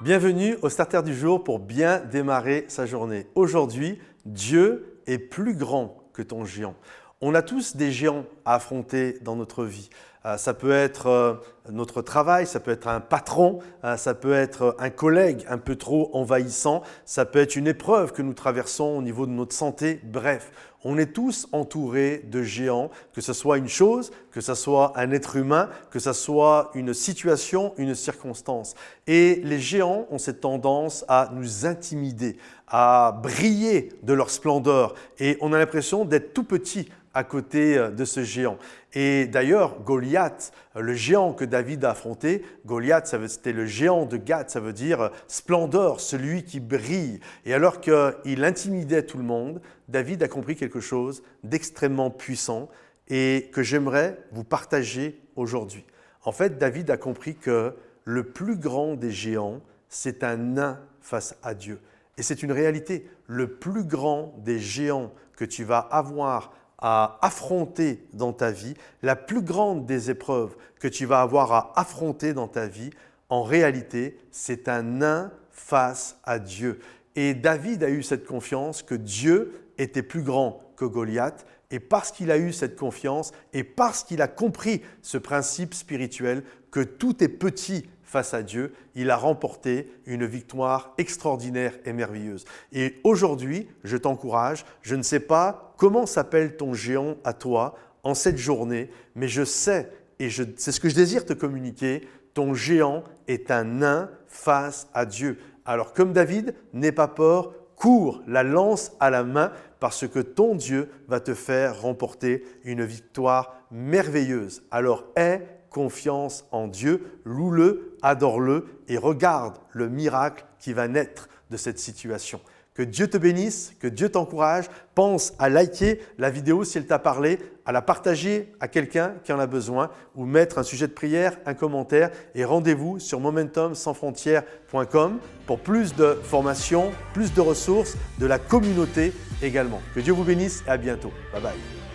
Bienvenue au Starter du jour pour bien démarrer sa journée. Aujourd'hui, Dieu est plus grand que ton géant. On a tous des géants à affronter dans notre vie. Ça peut être notre travail, ça peut être un patron, ça peut être un collègue un peu trop envahissant, ça peut être une épreuve que nous traversons au niveau de notre santé. Bref, on est tous entourés de géants, que ce soit une chose, que ce soit un être humain, que ce soit une situation, une circonstance. Et les géants ont cette tendance à nous intimider, à briller de leur splendeur. Et on a l'impression d'être tout petit à côté de ce géant. Et d'ailleurs, Goliath, le géant que David a affronté, Goliath, c'était le géant de Gath, ça veut dire splendeur, celui qui brille. Et alors qu'il intimidait tout le monde, David a compris quelque chose d'extrêmement puissant et que j'aimerais vous partager aujourd'hui. En fait, David a compris que le plus grand des géants, c'est un nain face à Dieu. Et c'est une réalité. Le plus grand des géants que tu vas avoir à affronter dans ta vie, la plus grande des épreuves que tu vas avoir à affronter dans ta vie, en réalité, c'est un nain face à Dieu. Et David a eu cette confiance que Dieu était plus grand que Goliath. Et parce qu'il a eu cette confiance et parce qu'il a compris ce principe spirituel que tout est petit face à Dieu, il a remporté une victoire extraordinaire et merveilleuse. Et aujourd'hui, je t'encourage, je ne sais pas comment s'appelle ton géant à toi en cette journée, mais je sais, et c'est ce que je désire te communiquer, ton géant est un nain face à Dieu. Alors comme David, n'aie pas peur, cours la lance à la main parce que ton Dieu va te faire remporter une victoire merveilleuse. Alors aie confiance en Dieu, loue-le, adore-le et regarde le miracle qui va naître de cette situation. Que Dieu te bénisse, que Dieu t'encourage. Pense à liker la vidéo si elle t'a parlé, à la partager à quelqu'un qui en a besoin ou mettre un sujet de prière, un commentaire et rendez-vous sur momentumsansfrontières.com pour plus de formations, plus de ressources, de la communauté également. Que Dieu vous bénisse et à bientôt. Bye bye.